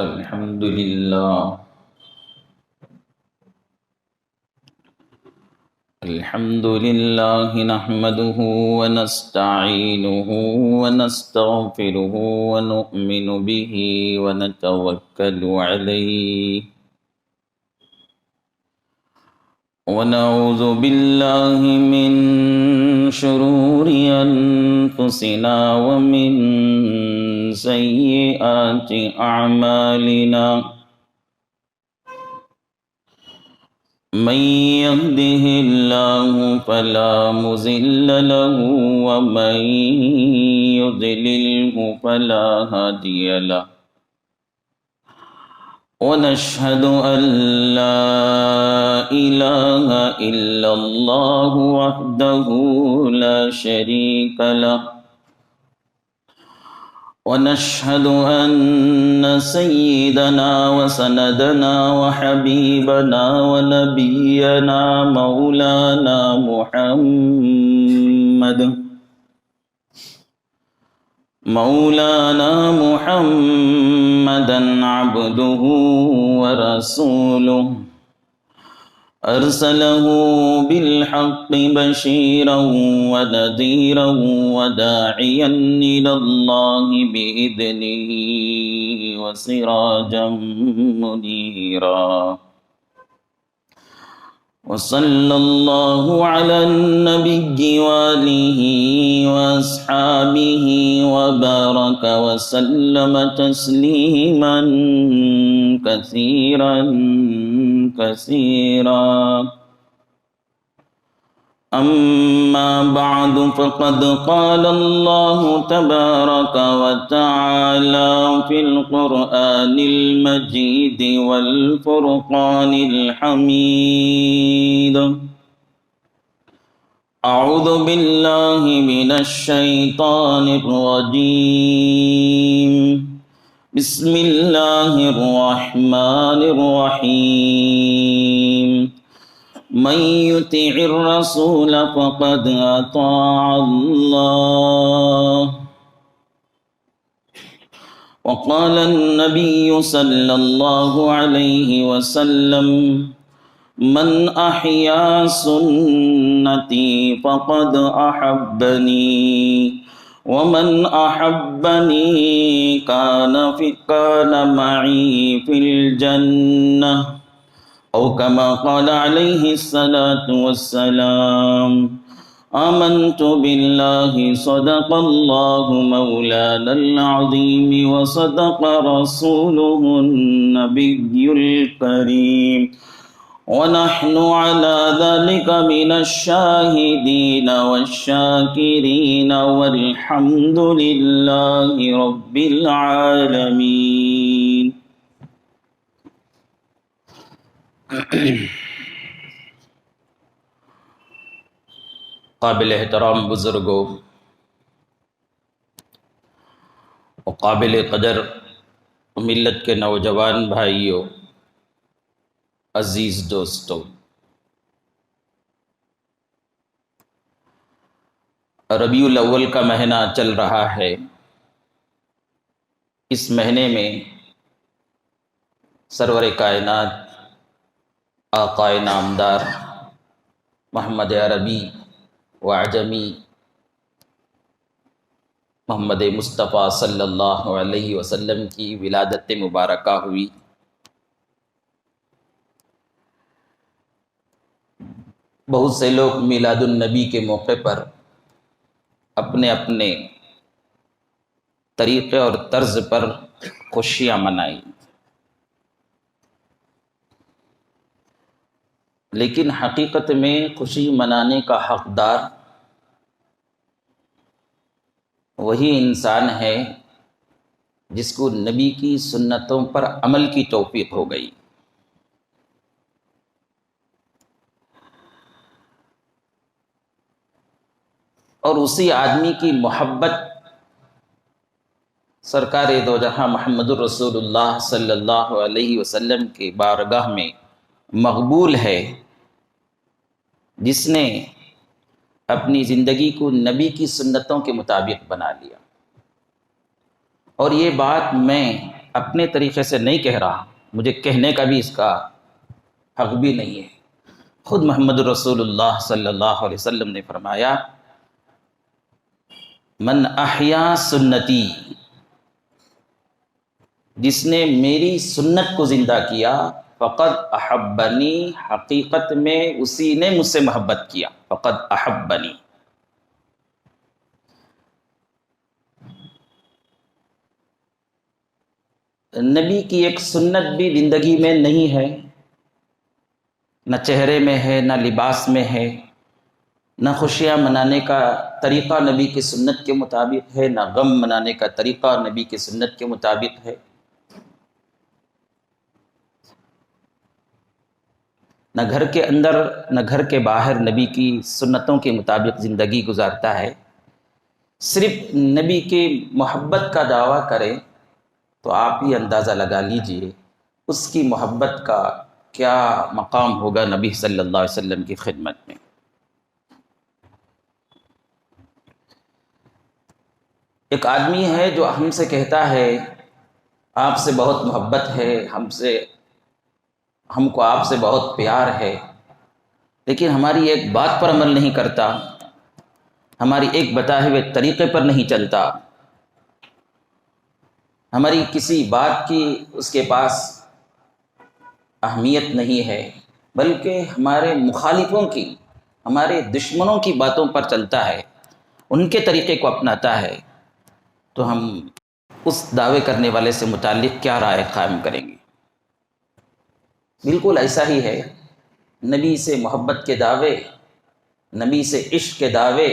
الحمد لله نحمده ونستعينه ونستغفره ونؤمن به ونتوكل عليه ونعوذ بالله من شرور أنفسنا ومن سيئات أعمالنا من يهده الله فلا مضل له ومن يضلله فلا هادي له ونشهد أن لا إله إلا الله وحده لا شريك له ونشهد أن سيدنا وسندنا وحبيبنا ونبينا مولانا محمدا عبده ورسوله أرسله بالحق بشيرا ونذيرا وداعيا إلى الله بإذنه وسراجا منيرا وصلى الله على النبي وآله وأصحابه وبارك وسلم تسليما كثيرا أما بعد فقد قال الله تبارك وتعالى في القرآن المجيد والفرقان الحميد أعوذ بالله من الشيطان الرجيم بسم الله الرحمن الرحيم من يطع الرسول فقد أطاع الله وقال النبي صلى الله عليه وسلم من أحيا سنتي فقد أحبني ومن أحبني كان معي في الجنة أو كما قال عليه الصلاة والسلام آمنت بالله صدق الله مولانا العظيم وصدق رسوله النبي الكريم ونحن على ذلك من الشاهدين والشاكرين والحمد لله رب العالمين قابل احترام بزرگوں اور قابل قدر ملت کے نوجوان بھائیوں، عزیز دوستوں، ربیع الاول کا مہینہ چل رہا ہے۔ اس مہینے میں سرور کائنات آقائے نامدار محمد عربی و عجمی محمد مصطفیٰ صلی اللہ علیہ وسلم کی ولادت مبارکہ ہوئی۔ بہت سے لوگ میلاد النبی کے موقع پر اپنے اپنے طریقے اور طرز پر خوشیاں منائیں، لیکن حقیقت میں خوشی منانے کا حقدار وہی انسان ہے جس کو نبی کی سنتوں پر عمل کی توفیق ہو گئی۔ اور اسی آدمی کی محبت سرکار دو جہاں محمد الرسول اللہ صلی اللہ علیہ وسلم کے بارگاہ میں مقبول ہے، جس نے اپنی زندگی کو نبی کی سنتوں کے مطابق بنا لیا۔ اور یہ بات میں اپنے طریقے سے نہیں کہہ رہا، مجھے کہنے کا بھی اس کا حق بھی نہیں ہے۔ خود محمد رسول اللہ صلی اللہ علیہ وسلم نے فرمایا، من احیا سنتی، جس نے میری سنت کو زندہ کیا، فقد احبنی، حقیقت میں اسی نے مجھ سے محبت کیا، فقد احبنی۔ نبی کی ایک سنت بھی زندگی میں نہیں ہے، نہ چہرے میں ہے، نہ لباس میں ہے، نہ خوشیاں منانے کا طریقہ نبی کی سنت کے مطابق ہے، نہ غم منانے کا طریقہ نبی کی سنت کے مطابق ہے، نہ گھر کے اندر نہ گھر کے باہر نبی کی سنتوں کے مطابق زندگی گزارتا ہے۔ صرف نبی کی محبت کا دعویٰ کرے تو آپ ہی اندازہ لگا لیجئے اس کی محبت کا کیا مقام ہوگا نبی صلی اللہ علیہ وسلم کی خدمت میں۔ ایک آدمی ہے جو ہم سے کہتا ہے آپ سے بہت محبت ہے، ہم کو آپ سے بہت پیار ہے، لیکن ہماری ایک بات پر عمل نہیں کرتا، ہماری ایک بتائے ہوئے طریقے پر نہیں چلتا، ہماری کسی بات کی اس کے پاس اہمیت نہیں ہے، بلکہ ہمارے مخالفوں کی، ہمارے دشمنوں کی باتوں پر چلتا ہے، ان کے طریقے کو اپناتا ہے، تو ہم اس دعوے کرنے والے سے متعلق کیا رائے قائم کریں گے؟ بالکل ایسا ہی ہے، نبی سے محبت کے دعوے، نبی سے عشق کے دعوے،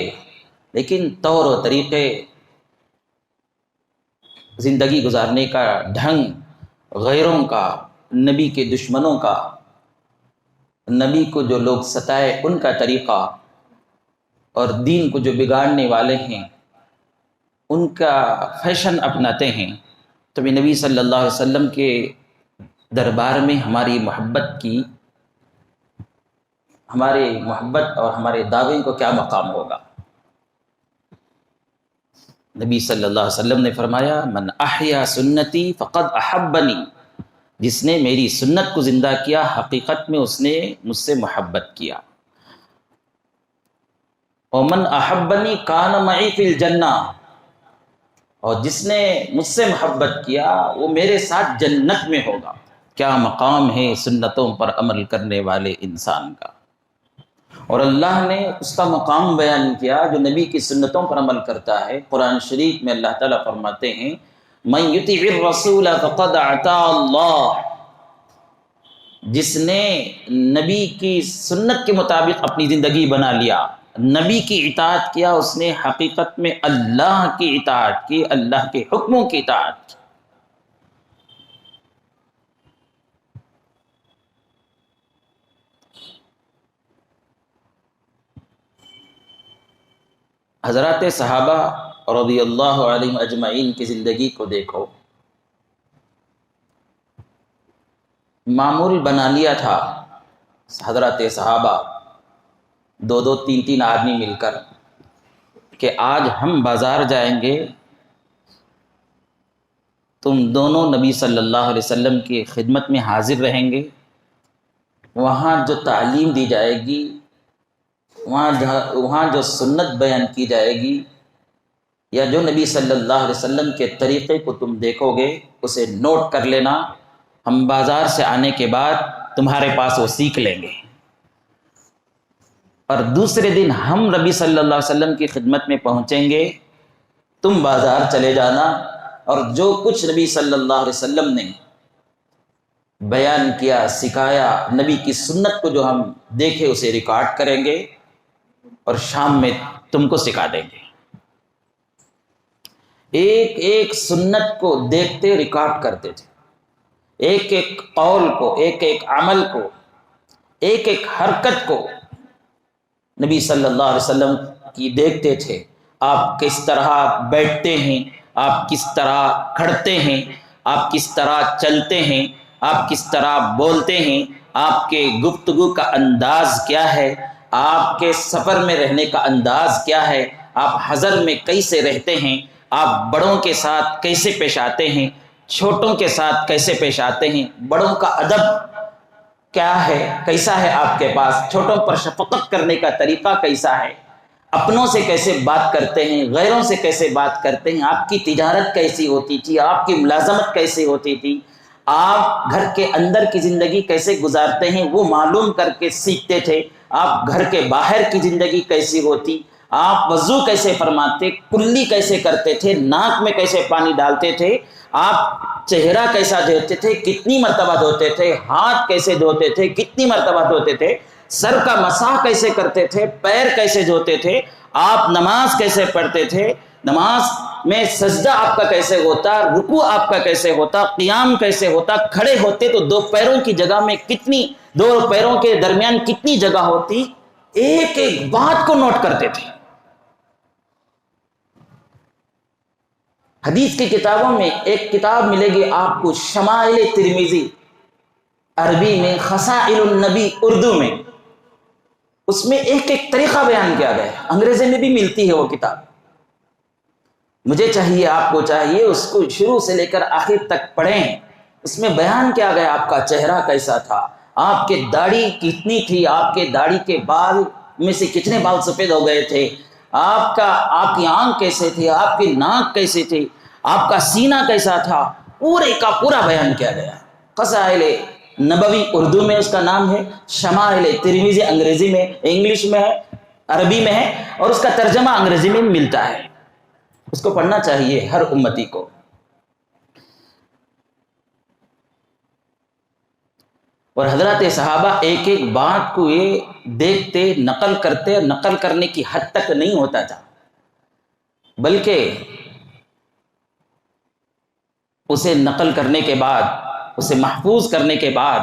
لیکن طور و طریقے، زندگی گزارنے کا ڈھنگ غیروں کا، نبی کے دشمنوں کا، نبی کو جو لوگ ستائے ان کا طریقہ، اور دین کو جو بگاڑنے والے ہیں ان کا فیشن اپناتے ہیں، تو نبی صلی اللہ علیہ وسلم کے دربار میں ہماری محبت اور ہمارے دعوے کو کیا مقام ہوگا؟ نبی صلی اللہ علیہ وسلم نے فرمایا، من احیا سنتی فقد احبنی، جس نے میری سنت کو زندہ کیا حقیقت میں اس نے مجھ سے محبت کیا۔ ومن احبنی کان معی فی الجنہ، اور جس نے مجھ سے محبت کیا وہ میرے ساتھ جنت میں ہوگا۔ کیا مقام ہے سنتوں پر عمل کرنے والے انسان کا، اور اللہ نے اس کا مقام بیان کیا جو نبی کی سنتوں پر عمل کرتا ہے۔ قرآن شریف میں اللہ تعالیٰ فرماتے ہیں، من یطع الرسول فقد اطاع اللہ، جس نے نبی کی سنت کے مطابق اپنی زندگی بنا لیا، نبی کی اطاعت کیا، اس نے حقیقت میں اللہ کی اطاعت کی، اللہ کے حکموں کی اطاعت کی۔ حضرات صحابہ رضی اللہ عنہم اجمعین کی زندگی کو دیکھو، معمول بنا لیا تھا حضرات صحابہ، دو دو تین تین آدمی مل کر، کہ آج ہم بازار جائیں گے، تم دونوں نبی صلی اللہ علیہ وسلم کی خدمت میں حاضر رہیں گے، وہاں جو تعلیم دی جائے گی، وہاں جو سنت بیان کی جائے گی، یا جو نبی صلی اللہ علیہ وسلم کے طریقے کو تم دیکھو گے، اسے نوٹ کر لینا، ہم بازار سے آنے کے بعد تمہارے پاس وہ سیکھ لیں گے، اور دوسرے دن ہم نبی صلی اللہ علیہ وسلم کی خدمت میں پہنچیں گے، تم بازار چلے جانا، اور جو کچھ نبی صلی اللہ علیہ وسلم نے بیان کیا، سکھایا، نبی کی سنت کو جو ہم دیکھے اسے ریکارڈ کریں گے، اور شام میں تم کو سکھا دیں گے۔ ایک ایک سنت کو دیکھتے ریکارڈ کرتے تھے، ایک ایک قول کو، ایک ایک عمل کو، ایک ایک حرکت کو نبی صلی اللہ علیہ وسلم کی دیکھتے تھے۔ آپ کس طرح بیٹھتے ہیں، آپ کس طرح کھڑتے ہیں، آپ کس طرح چلتے ہیں، آپ کس طرح بولتے ہیں، آپ کے گفتگو کا انداز کیا ہے، آپ کے سفر میں رہنے کا انداز کیا ہے، آپ حضر میں کیسے رہتے ہیں، آپ بڑوں کے ساتھ کیسے پیش آتے ہیں، چھوٹوں کے ساتھ کیسے پیش آتے ہیں، بڑوں کا ادب کیا ہے، کیسا ہے آپ کے پاس، چھوٹوں پر شفقت کرنے کا طریقہ کیسا ہے، اپنوں سے کیسے بات کرتے ہیں، غیروں سے کیسے بات کرتے ہیں، آپ کی تجارت کیسی ہوتی تھی، آپ کی ملازمت کیسی ہوتی تھی، آپ گھر کے اندر کی زندگی کیسے گزارتے ہیں وہ معلوم کر کے سیکھتے تھے، آپ گھر کے باہر کی زندگی کیسی ہوتی، آپ وضو کیسے فرماتے، کلی کیسے کرتے تھے، ناک میں کیسے پانی ڈالتے تھے، آپ چہرہ کیسا دھوتے تھے، کتنی مرتبہ دھوتے تھے، ہاتھ کیسے دھوتے تھے، کتنی مرتبہ دھوتے تھے، سر کا مسح کیسے کرتے تھے، پیر کیسے دھوتے تھے، آپ نماز کیسے پڑھتے تھے، نماز میں سجدہ آپ کا کیسے ہوتا، رکوع آپ کا کیسے ہوتا، قیام کیسے ہوتا، کھڑے ہوتے تو دو پیروں کی جگہ میں کتنی، دو پیروں کے درمیان کتنی جگہ ہوتی، ایک ایک بات کو نوٹ کرتے تھے۔ حدیث کی کتابوں میں ایک کتاب ملے گی آپ کو، شمائل ترمذی، عربی میں خصائل النبی اردو میں، اس میں ایک ایک طریقہ بیان کیا گیا ہے، انگریزی میں بھی ملتی ہے وہ کتاب، مجھے چاہیے آپ کو چاہیے اس کو شروع سے لے کر آخر تک پڑھیں، اس میں بیان کیا گیا آپ کا چہرہ کیسا تھا، آپ کے داڑھی کتنی تھی، آپ کے داڑھی کے بال میں سے کتنے بال سفید ہو گئے تھے، آپ کی آنکھ کیسے تھی، آپ کی ناک کیسے تھی، آپ کا سینہ کیسا تھا، پورے کا پورا بیان کیا گیا۔ قصائل نبوی اردو میں اس کا نام ہے، شمائل ترمذی انگریزی میں، انگلش میں ہے، عربی میں ہے، اور اس کا ترجمہ انگریزی میں ملتا ہے، اس کو پڑھنا چاہیے ہر امتی کو۔ اور حضرات صحابہ ایک ایک بات کو یہ دیکھتے، نقل کرتے، نقل کرنے کی حد تک نہیں ہوتا تھا، بلکہ اسے نقل کرنے کے بعد، اسے محفوظ کرنے کے بعد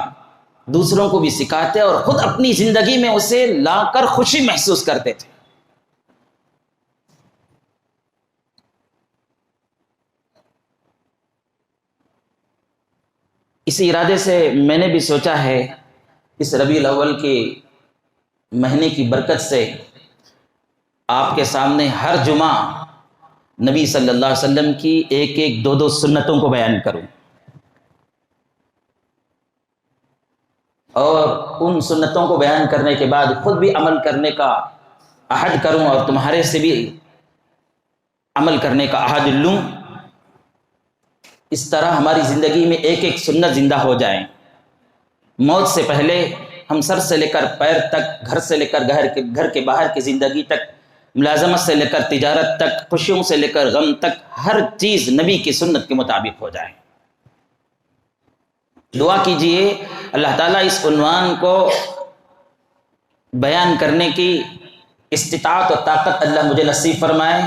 دوسروں کو بھی سکھاتے اور خود اپنی زندگی میں اسے لا کر خوشی محسوس کرتے تھے۔ اسی ارادے سے میں نے بھی سوچا ہے اس ربیع الاول کے مہینے کی برکت سے آپ کے سامنے ہر جمعہ نبی صلی اللہ علیہ وسلم کی ایک ایک دو دو سنتوں کو بیان کروں، اور ان سنتوں کو بیان کرنے کے بعد خود بھی عمل کرنے کا عہد کروں اور تمہارے سے بھی عمل کرنے کا عہد لوں، اس طرح ہماری زندگی میں ایک ایک سنت زندہ ہو جائیں، موت سے پہلے ہم سر سے لے کر پیر تک، گھر سے لے کر گھر کے باہر کی زندگی تک، ملازمت سے لے کر تجارت تک، خوشیوں سے لے کر غم تک، ہر چیز نبی کی سنت کے مطابق ہو جائے۔ دعا کیجئے اللہ تعالیٰ اس عنوان کو بیان کرنے کی استطاعت اور طاقت اللہ مجھے نصیب فرمائے،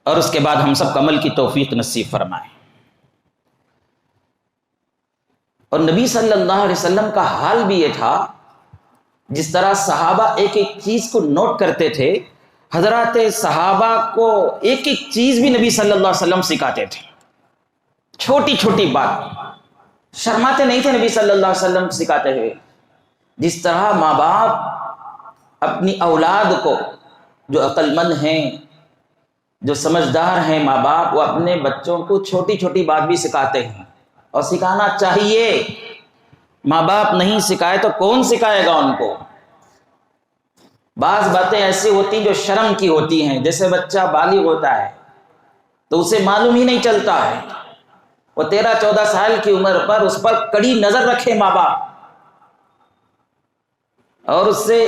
اور اس کے بعد ہم سب کو عمل کی توفیق نصیب فرمائے۔ اور نبی صلی اللہ علیہ وسلم کا حال بھی یہ تھا، جس طرح صحابہ ایک ایک چیز کو نوٹ کرتے تھے، حضرات صحابہ کو ایک ایک چیز بھی نبی صلی اللہ علیہ وسلم سکھاتے تھے، چھوٹی چھوٹی بات، شرماتے نہیں تھے نبی صلی اللہ علیہ وسلم سکھاتے ہوئے۔ جس طرح ماں باپ اپنی اولاد کو، جو عقل مند ہیں، جو سمجھدار ہیں ماں باپ، وہ اپنے بچوں کو چھوٹی چھوٹی بات بھی سکھاتے ہیں، اور سکھانا چاہیے۔ ماں باپ نہیں سکھائے تو کون سکھائے گا ان کو؟ بعض باتیں ایسی ہوتی ہیں جو شرم کی ہوتی ہیں، جیسے بچہ بالغ ہوتا ہے تو اسے معلوم ہی نہیں چلتا ہے، وہ 13-14 سال کی عمر پر اس پر کڑی نظر رکھے ماں باپ، اور اس سے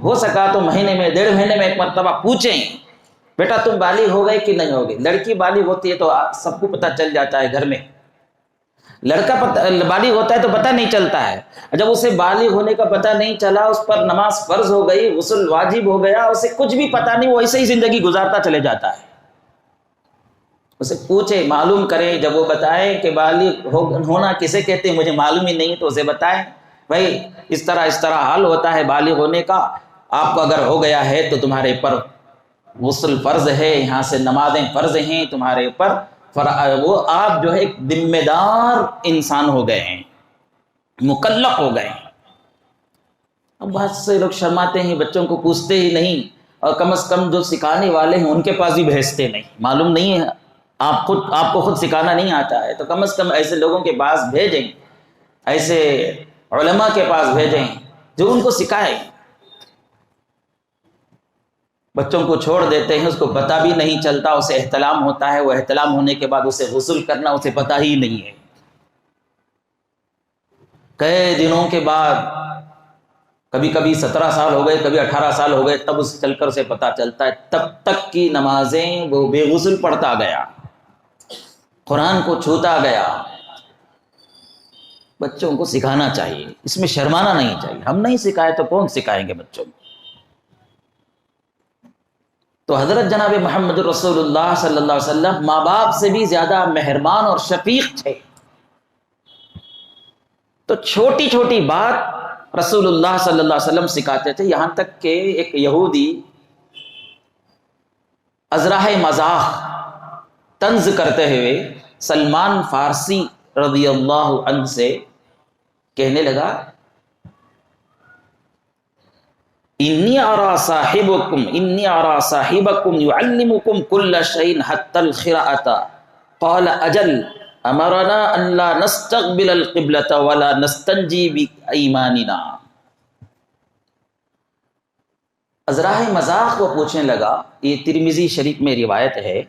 ہو سکا تو مہینے میں 1.5 مہینے میں ایک مرتبہ پوچھیں، بیٹا تم بالغ ہو گئے کہ نہیں ہو گئے؟ لڑکی بالغ ہوتی ہے تو سب کو پتہ چل جاتا ہے گھر میں، لڑکا بالغ ہوتا ہے تو پتہ نہیں چلتا ہے۔ جب اسے بالغ ہونے کا پتہ نہیں چلا، اس پر نماز فرض ہو گئی، غسل واجب ہو گیا، اسے کچھ بھی پتہ نہیں، وہ ایسے ہی زندگی گزارتا چلے جاتا ہے۔ اسے پوچھے، معلوم کرے، جب وہ بتائے کہ بالغ ہونا کسے کہتے ہیں مجھے معلوم ہی نہیں، تو اسے بتائیں بھائی اس طرح حال ہوتا ہے بالغ ہونے کا، آپ کو اگر ہو گیا ہے تو تمہارے اوپر غسل فرض ہے، یہاں سے نمازیں فرض ہیں تمہارے اوپر، وہ آپ جو ہے ایک ذمہ دار انسان ہو گئے ہیں، مکلف ہو گئے ہیں۔ اب بہت سے لوگ شرماتے ہیں، بچوں کو پوچھتے ہی نہیں، اور کم از کم جو سکھانے والے ہیں ان کے پاس بھی بھیجتے نہیں، معلوم نہیں ہے آپ کو خود سکھانا نہیں آتا ہے تو کم از کم ایسے لوگوں کے پاس بھیجیں، ایسے علماء کے پاس بھیجیں جو ان کو سکھائے۔ بچوں کو چھوڑ دیتے ہیں، اس کو پتہ بھی نہیں چلتا، اسے احتلام ہوتا ہے، وہ احتلام ہونے کے بعد اسے غسل کرنا اسے پتہ ہی نہیں ہے، کئی دنوں کے بعد، کبھی کبھی 17 سال ہو گئے، کبھی 18 سال ہو گئے، تب اس چل کر اسے پتہ چلتا ہے۔ تب تک کی نمازیں وہ بے غسل پڑھتا گیا، قرآن کو چھوتا گیا۔ بچوں کو سکھانا چاہیے، اس میں شرمانا نہیں چاہیے۔ ہم نہیں سکھائے تو کون سکھائیں گے بچوں کو؟ تو حضرت جناب محمد رسول اللہ صلی اللہ علیہ وسلم ماں باپ سے بھی زیادہ مہربان اور شفیق تھے، تو چھوٹی چھوٹی بات رسول اللہ صلی اللہ علیہ وسلم سکھاتے تھے، یہاں تک کہ ایک یہودی ازراہ مزاح طنز کرتے ہوئے سلمان فارسی رضی اللہ عنہ سے کہنے لگا، انی ارا صاحبکم یعلمکم کل شیء حتی القراءۃ، قال اجل امرنا ان لا نستقبل القبلۃ ولا نستنجی بایماننا۔ ازراہ مذاق وہ پوچھنے لگا، یہ ترمذی شریف میں روایت ہے،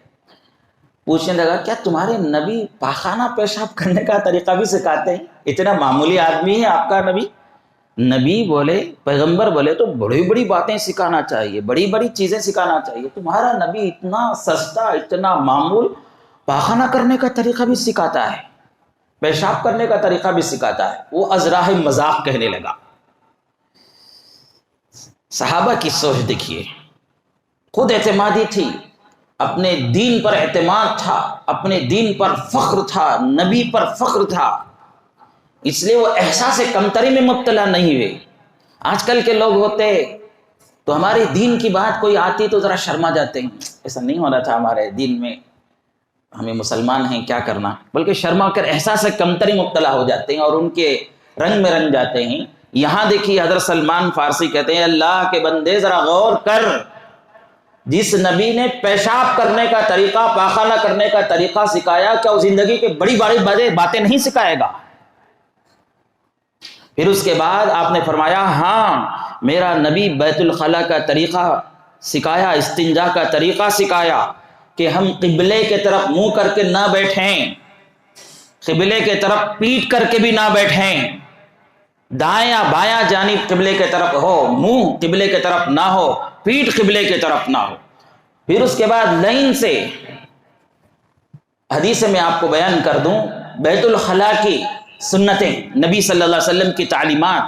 پوچھنے لگا کیا تمہارے نبی پاخانہ پیشاب کرنے کا طریقہ بھی سکھاتے ہیں؟ اتنا معمولی آدمی ہے آپ کا نبی؟ نبی بولے، پیغمبر بولے تو بڑی بڑی باتیں سکھانا چاہیے، بڑی بڑی چیزیں سکھانا چاہیے، تمہارا نبی اتنا سستا، اتنا معمول پاخانہ کرنے کا طریقہ بھی سکھاتا ہے، پیشاب کرنے کا طریقہ بھی سکھاتا ہے۔ وہ ازراہ مذاق کہنے لگا۔ صحابہ کی سوچ دیکھیے، خود اعتمادی تھی، اپنے دین پر اعتماد تھا، اپنے دین پر فخر تھا، نبی پر فخر تھا، اس لیے وہ احساس کمتری میں مبتلا نہیں ہوئے۔ آج کل کے لوگ ہوتے تو ہمارے دین کی بات کوئی آتی تو ذرا شرما جاتے ہیں، ایسا نہیں ہونا تھا ہمارے دین میں، ہمیں مسلمان ہیں کیا کرنا، بلکہ شرما کر احساس کمتری مبتلا ہو جاتے ہیں اور ان کے رنگ میں رنگ جاتے ہیں۔ یہاں دیکھیے حضرت سلمان فارسی کہتے ہیں، اللہ کے بندے ذرا غور کر، جس نبی نے پیشاب کرنے کا طریقہ، پاخانہ کرنے کا طریقہ سکھایا، کیا وہ زندگی کے بڑی بڑی باتیں نہیں سکھائے گا؟ پھر اس کے بعد آپ نے فرمایا، ہاں میرا نبی بیت الخلاء کا طریقہ سکھایا، استنجا کا طریقہ سکھایا، کہ ہم قبلے کے طرف منہ کر کے نہ بیٹھیں، قبلے کے طرف پیٹ کر کے بھی نہ بیٹھیں، دائیں بایاں جانب قبلے کے طرف ہو، منہ قبلے کے طرف نہ ہو، پیٹ قبلے کے طرف نہ ہو۔ پھر اس کے بعد لائن سے حدیث میں آپ کو بیان کر دوں، بیت الخلاء کی سنتیں، نبی صلی اللہ علیہ وسلم کی تعلیمات،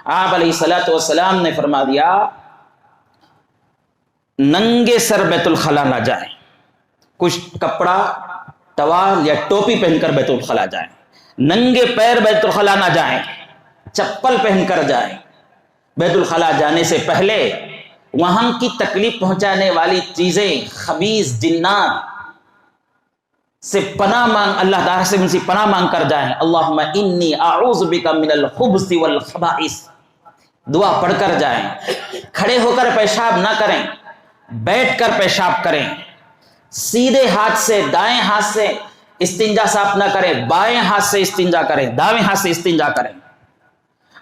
آپ علیہ الصلوۃ والسلام نے فرما دیا، ننگے سر بیت الخلاء نہ جائیں، کچھ کپڑا، ٹوال یا ٹوپی پہن کر بیت الخلاء جائیں، ننگے پیر بیت الخلاء نہ جائیں، چپل پہن کر جائیں۔ بیت الخلاء جانے سے پہلے وہاں کی تکلیف پہنچانے والی چیزیں، خبیث جنات سے پناہ مانگ، اللہ تعالیٰ سے ان سے پناہ مانگ کر جائیں۔ اللہم انی اعوذ بک من الخبث والخبائث، دعا پڑھ کر جائیں۔ کھڑے ہو کر پیشاب نہ کریں، بیٹھ کر پیشاب کریں، سیدھے ہاتھ سے، دائیں ہاتھ سے استنجا صاف نہ کریں، بائیں ہاتھ سے استنجا کریں، دائیں ہاتھ سے استنجا کریں،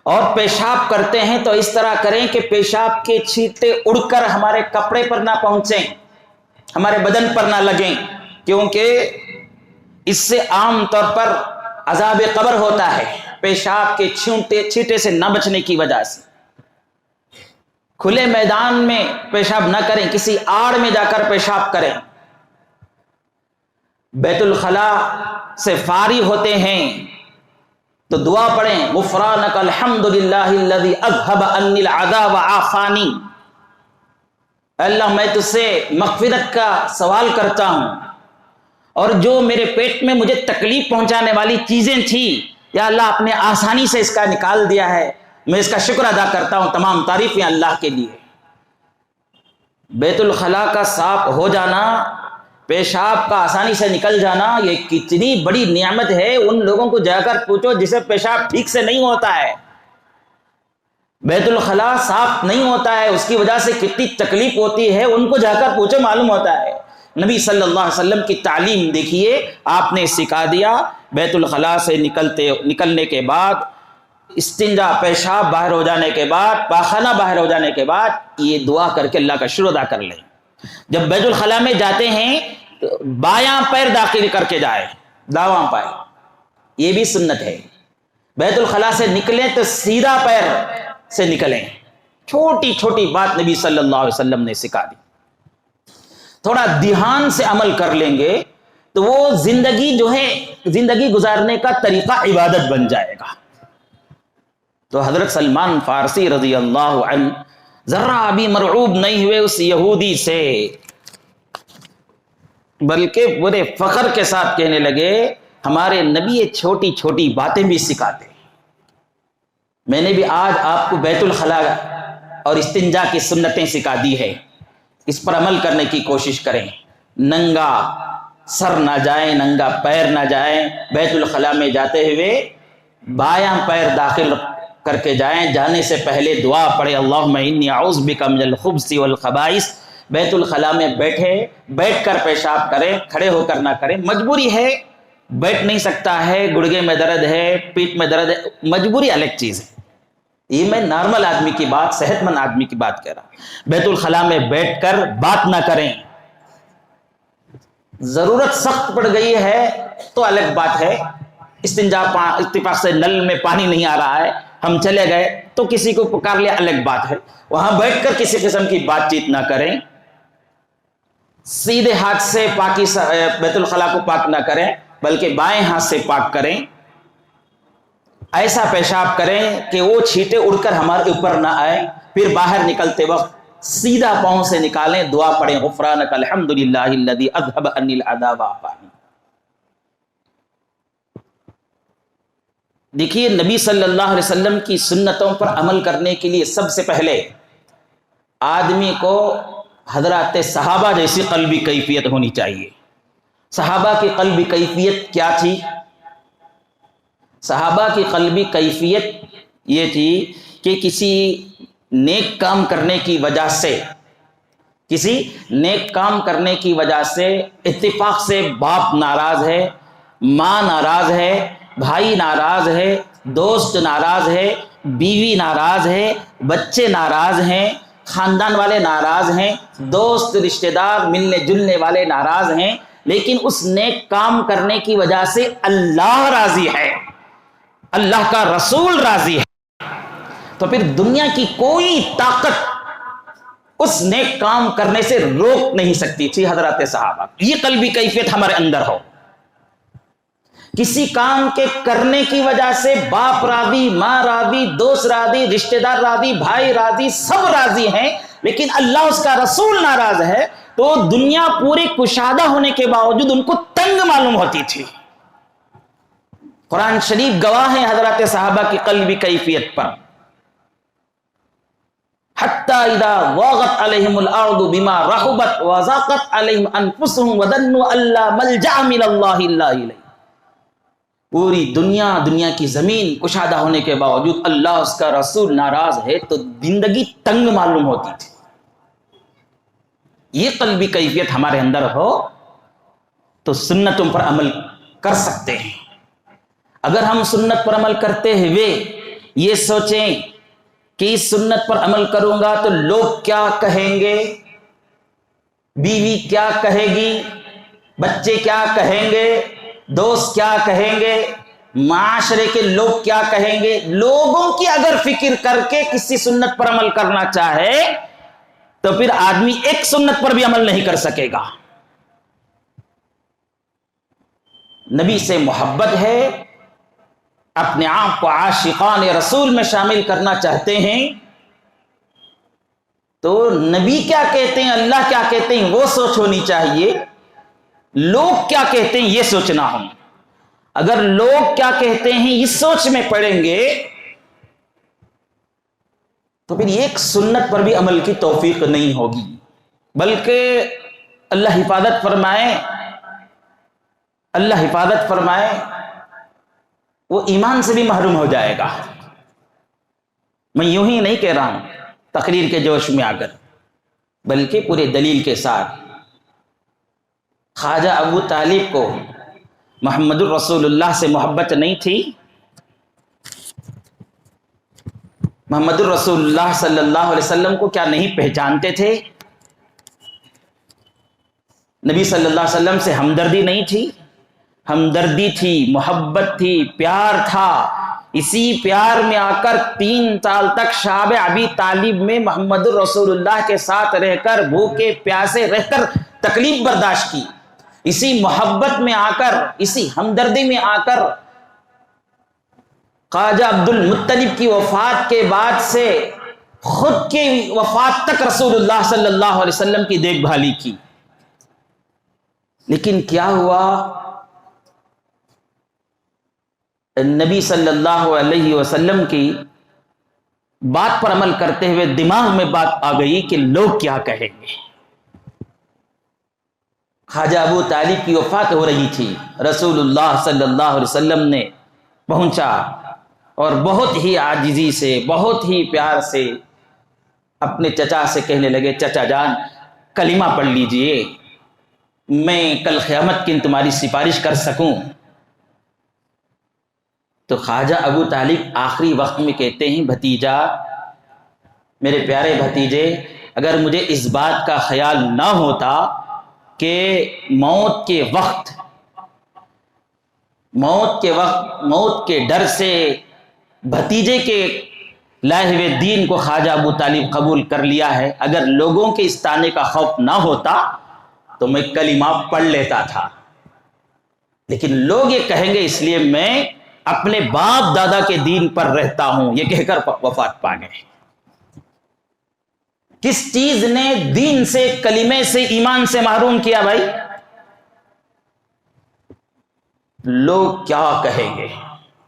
اور پیشاب کرتے ہیں تو اس طرح کریں کہ پیشاب کے چھینٹے اڑ کر ہمارے کپڑے پر نہ پہنچیں، ہمارے بدن پر نہ لگیں، کیونکہ اس سے عام طور پر عذاب قبر ہوتا ہے، پیشاب کے چھینٹے سے نہ بچنے کی وجہ سے۔ کھلے میدان میں پیشاب نہ کریں، کسی آڑ میں جا کر پیشاب کریں۔ بیت الخلاء سے فارغ ہوتے ہیں تو دعا پڑھیں، غفرانک الحمد للہ الذی اذھب عنی العذاب وعافانی، اللہ میں تجھ سے مغفرت کا سوال کرتا ہوں، اور جو میرے پیٹ میں مجھے تکلیف پہنچانے والی چیزیں تھیں، یا اللہ آپ نے آسانی سے اس کا نکال دیا ہے، میں اس کا شکر ادا کرتا ہوں، تمام تعریفیں اللہ کے لیے۔ بیت الخلاء کا صاف ہو جانا، پیشاب کا آسانی سے نکل جانا، یہ کتنی بڑی نعمت ہے۔ ان لوگوں کو جا کر پوچھو جسے پیشاب ٹھیک سے نہیں ہوتا ہے، بیت الخلاء صاف نہیں ہوتا ہے، اس کی وجہ سے کتنی تکلیف ہوتی ہے، ان کو جا کر پوچھو، معلوم ہوتا ہے۔ نبی صلی اللہ علیہ وسلم کی تعلیم دیکھیے، آپ نے سکھا دیا بیت الخلاء سے نکلنے کے بعد، استنجا پیشاب باہر ہو جانے کے بعد، پاخانہ باہر ہو جانے کے بعد یہ دعا کر کے اللہ کا شکر ادا کر لیں۔ جب بیت الخلاء میں جاتے ہیں تو بایاں پیر داخل کر کے جائے، داواں پیر، یہ بھی سنت ہے۔ بیت الخلاء سے نکلیں تو سیدھا پیر سے نکلیں۔ چھوٹی چھوٹی بات نبی صلی اللہ علیہ وسلم نے سکھا دی، تھوڑا دھیان سے عمل کر لیں گے تو وہ زندگی جو ہے، زندگی گزارنے کا طریقہ عبادت بن جائے گا۔ تو حضرت سلمان فارسی رضی اللہ عنہ ذرا بھی مرعوب نہیں ہوئے اس یہودی سے، بلکہ بڑے فخر کے ساتھ کہنے لگے ہمارے نبی یہ چھوٹی چھوٹی باتیں بھی سکھاتے۔ میں نے بھی آج آپ کو بیت الخلاء اور استنجا کی سنتیں سکھا دی ہے، اس پر عمل کرنے کی کوشش کریں۔ ننگا سر نہ جائیں، ننگا پیر نہ جائیں، بیت الخلاء میں جاتے ہوئے بایاں پیر داخل کر کے جائیں، جانے سے پہلے دعا پڑھے اللہم انی اعوذ بک من الخبث والخبائث۔ بیت الخلاء میں بیٹھ کر پیشاب کریں، کھڑے ہو کر نہ کریں۔ مجبوری ہے، بیٹھ نہیں سکتا ہے، گڑگے میں درد ہے، پیٹ میں درد ہے، مجبوری الگ چیز ہے، یہ میں نارمل آدمی کی بات، صحت مند آدمی کی بات کہہ رہا ہوں۔ بیت الخلاء میں بیٹھ کر بات نہ کریں، ضرورت سخت پڑ گئی ہے تو الگ بات ہے، استنجا اتفاق سے نل میں پانی نہیں آ رہا ہے، ہم چلے گئے تو کسی کو پکار لیا، الگ بات ہے، وہاں بیٹھ کر کسی قسم کی بات چیت نہ کریں۔ سیدھے ہاتھ سے بیت الخلاء کو پاک نہ کریں بلکہ بائیں ہاتھ سے پاک کریں۔ ایسا پیشاب کریں کہ وہ چھینٹے اڑ کر ہمارے اوپر نہ آئے۔ پھر باہر نکلتے وقت سیدھا پاؤں سے نکالیں، دعا پڑھیں غفرانک الحمدللہ الذی اذھب عنی العذاب وعافانی۔ دیکھیے نبی صلی اللہ علیہ وسلم کی سنتوں پر عمل کرنے کے لیے سب سے پہلے آدمی کو حضرات صحابہ جیسی قلبی کیفیت ہونی چاہیے۔ صحابہ کی قلبی کیفیت کیا تھی؟ صحابہ کی قلبی کیفیت یہ تھی کہ کسی نیک کام کرنے کی وجہ سے اتفاق سے باپ ناراض ہے، ماں ناراض ہے، بھائی ناراض ہے، دوست ناراض ہے، بیوی ناراض ہے، بچے ناراض ہیں، خاندان والے ناراض ہیں، دوست رشتہ دار ملنے جلنے والے ناراض ہیں، لیکن اس نیک کام کرنے کی وجہ سے اللہ راضی ہے، اللہ کا رسول راضی ہے، تو پھر دنیا کی کوئی طاقت اس نیک کام کرنے سے روک نہیں سکتی تھی حضرات صحابہ۔ یہ قلبی کیفیت ہمارے اندر ہو، کسی کام کے کرنے کی وجہ سے باپ راضی، ماں راضی، دوست راضی، رشتہ دار راضی، بھائی راضی، سب راضی ہیں، لیکن اللہ اس کا رسول ناراض ہے تو دنیا پوری کشادہ ہونے کے باوجود ان کو تنگ معلوم ہوتی تھی۔ قرآن شریف گواہ ہے حضرات صحابہ کی قلبی کیفیت پر۔ حتی اذا ضاقت علیہم الارض بما رحبت وضاقت علیہم انفسہم وظنوا ان لا ملجأ من اللہ الا الیہ۔ پوری دنیا کی زمین کشادہ ہونے کے باوجود اللہ اس کا رسول ناراض ہے تو زندگی تنگ معلوم ہوتی تھی۔ یہ قلبی کیفیت ہمارے اندر ہو تو سنتوں پر عمل کر سکتے ہیں۔ اگر ہم سنت پر عمل کرتے ہوئے یہ سوچیں کہ اس سنت پر عمل کروں گا تو لوگ کیا کہیں گے، بیوی کیا کہے گی، بچے کیا کہیں گے، دوست کیا کہیں گے، معاشرے کے لوگ کیا کہیں گے، لوگوں کی اگر فکر کر کے کسی سنت پر عمل کرنا چاہے تو پھر آدمی ایک سنت پر بھی عمل نہیں کر سکے گا۔ نبی سے محبت ہے، اپنے آپ کو عاشقان رسول میں شامل کرنا چاہتے ہیں تو نبی کیا کہتے ہیں، اللہ کیا کہتے ہیں وہ سوچ ہونی چاہیے، لوگ کیا کہتے ہیں یہ سوچنا ہو۔ اگر لوگ کیا کہتے ہیں اس سوچ میں پڑیں گے تو پھر ایک سنت پر بھی عمل کی توفیق نہیں ہوگی، بلکہ اللہ حفاظت فرمائے وہ ایمان سے بھی محروم ہو جائے گا۔ میں یوں ہی نہیں کہہ رہا ہوں تقریر کے جوش میں آ کر، بلکہ پورے دلیل کے ساتھ خواجہ ابو طالب کو محمد الرسول اللہ سے محبت نہیں تھی؟ محمد الرسول اللہ صلی اللہ علیہ وسلم کو کیا نہیں پہچانتے تھے؟ نبی صلی اللہ علیہ وسلم سے ہمدردی نہیں تھی؟ ہمدردی تھی، محبت تھی، پیار تھا۔ اسی پیار میں آ کر 3 سال تک شعب ابی طالب میں محمد الرسول اللہ کے ساتھ رہ کر، بھوکے پیاسے رہ کر تکلیف برداشت کی۔ اسی محبت میں آ کر، اسی ہمدردی میں آ کر خواجہ عبد المطلب کی وفات کے بعد سے خود کی وفات تک رسول اللہ صلی اللہ علیہ وسلم کی دیکھ بھالی کی۔ لیکن کیا ہوا؟ نبی صلی اللہ علیہ وسلم کی بات پر عمل کرتے ہوئے دماغ میں بات آ گئی کہ لوگ کیا کہیں گے۔ خواجہ ابو طالب کی وفات ہو رہی تھی، رسول اللہ صلی اللہ علیہ وسلم نے پہنچا اور بہت ہی عاجزی سے، بہت ہی پیار سے اپنے چچا سے کہنے لگے، چچا جان کلمہ پڑھ لیجئے، میں کل قیامت کی تمہاری سفارش کر سکوں۔ تو خواجہ ابو طالب آخری وقت میں کہتے ہیں، بھتیجا، میرے پیارے بھتیجے، اگر مجھے اس بات کا خیال نہ ہوتا کہ موت کے ڈر سے بھتیجے کے لائے ہوئے دین کو خواجہ ابو طالب قبول کر لیا ہے، اگر لوگوں کے اس طعنے کا خوف نہ ہوتا تو میں کلمہ پڑھ لیتا تھا، لیکن لوگ یہ کہیں گے اس لیے میں اپنے باپ دادا کے دین پر رہتا ہوں، یہ کہہ کر وفات پا گئے۔ کس چیز نے دین سے، کلمے سے، ایمان سے محروم کیا بھائی؟ لوگ کیا کہیں گے؟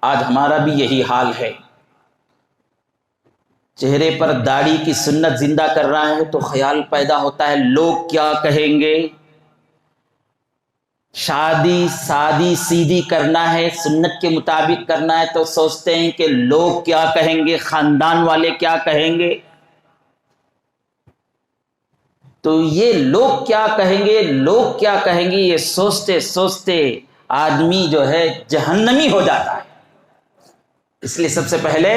آج ہمارا بھی یہی حال ہے۔ چہرے پر داڑھی کی سنت زندہ کر رہا ہے تو خیال پیدا ہوتا ہے لوگ کیا کہیں گے۔ شادی سادی سیدھی کرنا ہے، سنت کے مطابق کرنا ہے تو سوچتے ہیں کہ لوگ کیا کہیں گے، خاندان والے کیا کہیں گے۔ تو یہ لوگ کیا کہیں گے، لوگ کیا کہیں گے، یہ سوچتے سوچتے آدمی جو ہے جہنمی ہو جاتا ہے۔ اس لیے سب سے پہلے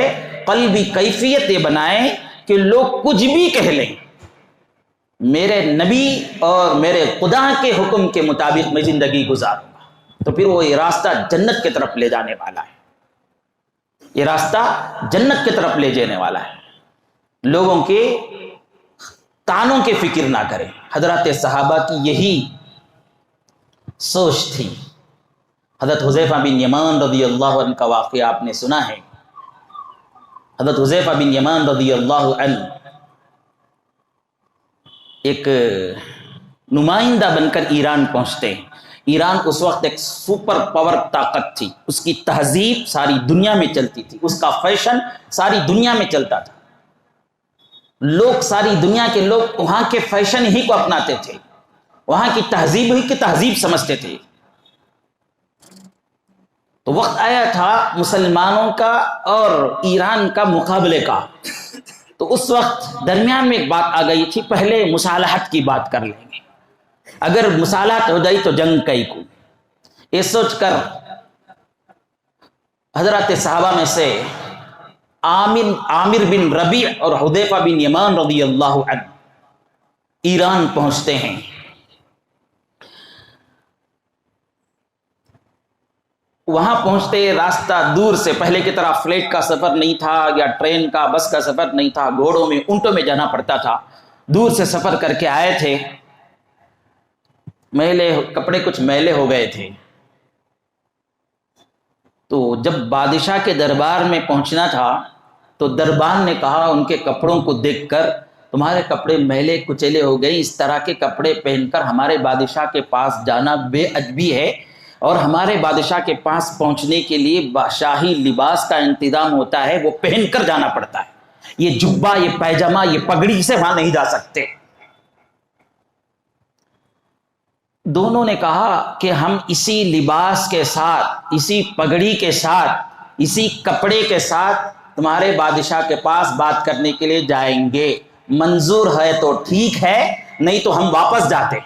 قلبی کیفیت یہ بنائیں کہ لوگ کچھ بھی کہہ لیں، میرے نبی اور میرے خدا کے حکم کے مطابق میں زندگی گزاروں گا، تو پھر وہ یہ راستہ جنت کی طرف لے جانے والا ہے، یہ راستہ جنت کی طرف لے جانے والا ہے۔ لوگوں کے تانوں کی فکر نہ کریں۔ حضرات صحابہ کی یہی سوچ تھی۔ حضرت حذیفہ بن یمان رضی اللہ عنہ کا واقعہ آپ نے سنا ہے۔ حضرت حذیفہ بن یمان رضی اللہ عنہ ایک نمائندہ بن کر ایران پہنچتے ہیں۔ ایران اس وقت ایک سپر پاور طاقت تھی، اس کی تہذیب ساری دنیا میں چلتی تھی، اس کا فیشن ساری دنیا میں چلتا تھا، لوگ ساری دنیا کے لوگ وہاں کے فیشن ہی کو اپناتے تھے، وہاں کی تہذیب ہی کی تہذیب سمجھتے تھے۔ تو وقت آیا تھا مسلمانوں کا اور ایران کا مقابلے کا، تو اس وقت درمیان میں ایک بات آ گئی تھی، پہلے مصالحت کی بات کر لیں گے، اگر مصالحت ہو جائی تو جنگ کئی کو۔ یہ سوچ کر حضرات صحابہ میں سے عامر بن ربیع اور حذیفہ بن یمان رضی اللہ عنہ ایران پہنچتے ہیں۔ وہاں پہنچتے راستہ دور سے، پہلے کی طرح فلائٹ کا سفر نہیں تھا یا ٹرین کا بس کا سفر نہیں تھا، گھوڑوں میں اونٹوں میں جانا پڑتا تھا، دور سے سفر کر کے آئے تھے، کپڑے کچھ میلے ہو گئے تھے۔ تو جب بادشاہ کے دربار میں پہنچنا تھا تو دربان نے کہا ان کے کپڑوں کو دیکھ کر، تمہارے کپڑے میلے کچیلے ہو گئے، اس طرح کے کپڑے پہن کر ہمارے بادشاہ کے پاس جانا بے ادبی ہے، اور ہمارے بادشاہ کے پاس پہنچنے کے لیے شاہی لباس کا انتظام ہوتا ہے، وہ پہن کر جانا پڑتا ہے، یہ جبہ، یہ پیجامہ، یہ پگڑی سے وہاں نہیں جا سکتے۔ دونوں نے کہا کہ ہم اسی لباس کے ساتھ، اسی پگڑی کے ساتھ، اسی کپڑے کے ساتھ تمہارے بادشاہ کے پاس بات کرنے کے لیے جائیں گے، منظور ہے تو ٹھیک ہے، نہیں تو ہم واپس جاتے۔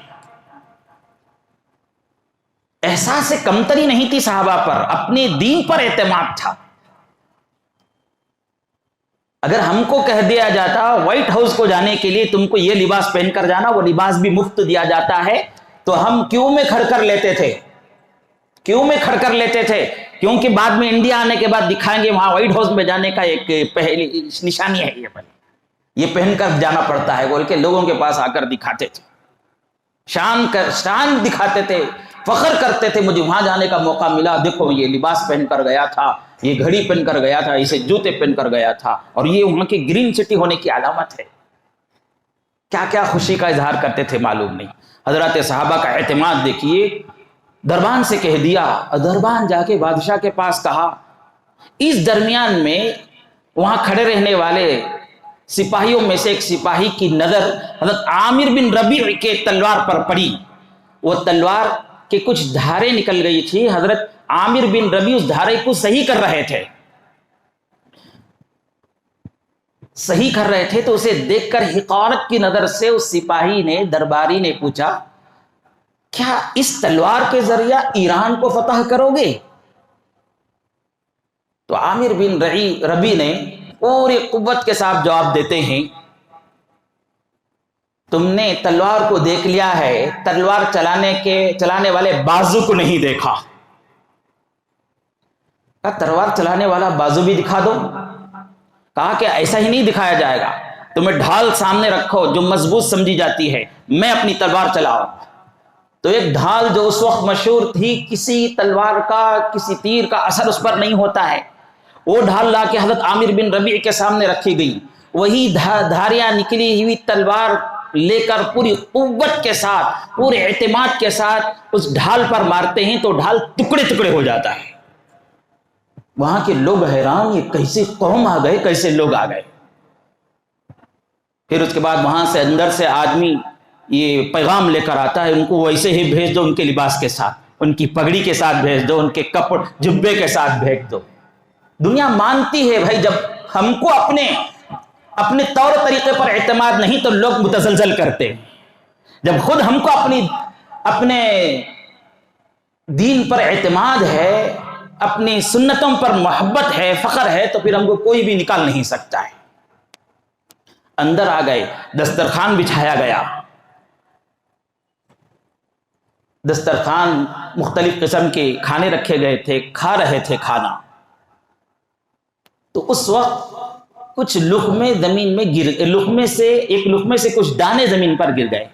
احساس کمتری نہیں تھی صحابہ پر، اپنے دین پر اعتماد تھا۔ اگر ہم کو کہہ دیا جاتا وائٹ ہاؤس کو جانے کے لیے تم کو یہ لباس پہن کر جانا، وہ لباس بھی مفت دیا جاتا ہے، تو ہم کیوں میں کھڑ کر لیتے تھے؟ کیوں میں کھڑ کر لیتے تھے؟ کیونکہ بعد میں انڈیا آنے کے بعد دکھائیں گے وہاں وائٹ ہاؤس میں جانے کا ایک پہلی نشانی ہے، یہ پہن کر جانا پڑتا ہے بول کے لوگوں کے پاس آ کر دکھاتے تھے، شان دکھاتے تھے، فخر کرتے تھے، مجھے وہاں جانے کا موقع ملا، دیکھو یہ لباس پہن کر گیا تھا، یہ گھڑی پہن کر گیا تھا، اسے جوتے پہن کر گیا تھا، اور یہ وہاں کی گرین سٹی ہونے کی علامت ہے۔ کیا کیا خوشی کا اظہار کرتے تھے معلوم نہیں۔ حضرات صحابہ کا اعتماد دیکھیے، دربان سے کہہ دیا، دربان جا کے بادشاہ کے پاس کہا۔ اس درمیان میں وہاں کھڑے رہنے والے سپاہیوں میں سے ایک سپاہی کی نظر حضرت عامر بن ربیع کے تلوار پر پڑی، وہ تلوار کے کچھ دھاریں نکل گئی تھی، حضرت عامر بن ربیع اس دھارے کو صحیح کر رہے تھے، تو اسے دیکھ کر حقارت کی نظر سے اس سپاہی نے، درباری نے پوچھا، کیا اس تلوار کے ذریعہ ایران کو فتح کرو گے؟ تو عامر بن ربیع نے پوری قوت کے ساتھ جواب دیتے ہیں، تم نے تلوار کو دیکھ لیا ہے، تلوار چلانے والے بازو کو نہیں دیکھا۔ کہا تلوار چلانے والا بازو بھی دکھا دو۔ کہا کہ ایسا ہی نہیں دکھایا جائے گا، تمہیں ڈھال سامنے رکھو جو مضبوط سمجھی جاتی ہے، میں اپنی تلوار چلاؤ۔ تو ایک ڈھال جو اس وقت مشہور تھی، کسی تلوار کا، کسی تیر کا اثر اس پر نہیں ہوتا ہے، وہ ڈھال لا کے حضرت عامر بن ربیع کے سامنے رکھی گئی، وہی دھاریاں نکلی ہوئی تلوار لے کر پوری قوت کے ساتھ، پورے اعتماد کے ساتھ اس ڈھال پر مارتے ہیں تو ڈھال ٹکڑے ٹکڑے ہو جاتا ہے۔ وہاں کے لوگ حیران، یہ کیسے قوم آ گئے، کیسے لوگ آ گئے۔ پھر اس کے بعد وہاں سے اندر سے آدمی یہ پیغام لے کر آتا ہے، ان کو ویسے ہی بھیج دو، ان کے لباس کے ساتھ، ان کی پگڑی کے ساتھ بھیج دو، ان کے کپڑے جبے کے ساتھ بھیج دو۔ دنیا مانتی ہے بھائی، جب ہم کو اپنے طور طریقے پر اعتماد نہیں تو لوگ متزلزل کرتے ہیں، جب خود ہم کو اپنے دین پر اعتماد ہے، اپنی سنتوں پر محبت ہے، فخر ہے، تو پھر ہم کو کوئی بھی نکال نہیں سکتا ہے۔ اندر آ گئے، دسترخوان بچھایا گیا، دسترخوان مختلف قسم کے کھانے رکھے گئے تھے، کھا رہے تھے کھانا۔ تو اس وقت کچھ لقمے زمین میں ایک لقمے سے کچھ دانے زمین پر گر گئے۔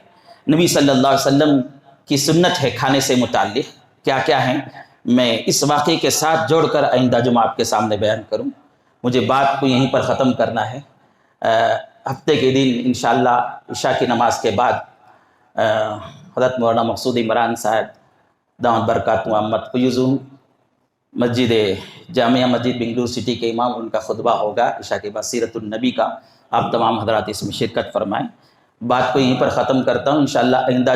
نبی صلی اللہ علیہ وسلم کی سنت ہے کھانے سے متعلق، کیا کیا ہیں میں اس واقعے کے ساتھ جوڑ کر آئندہ جمعہ آپ کے سامنے بیان کروں۔ مجھے بات کو یہیں پر ختم کرنا ہے۔ ہفتے کے دن انشاءاللہ عشاء کی نماز کے بعد حضرت مولانا مقصود عمران صاحب دامت برکاتہ عامت فیضون مسجد جامعہ مسجد بنگلور سٹی کے امام، ان کا خطبہ ہوگا عشاء کے بعد سیرت النبی کا، آپ تمام حضرات اس میں شرکت فرمائیں۔ بات کو یہیں پر ختم کرتا ہوں، انشاءاللہ آئندہ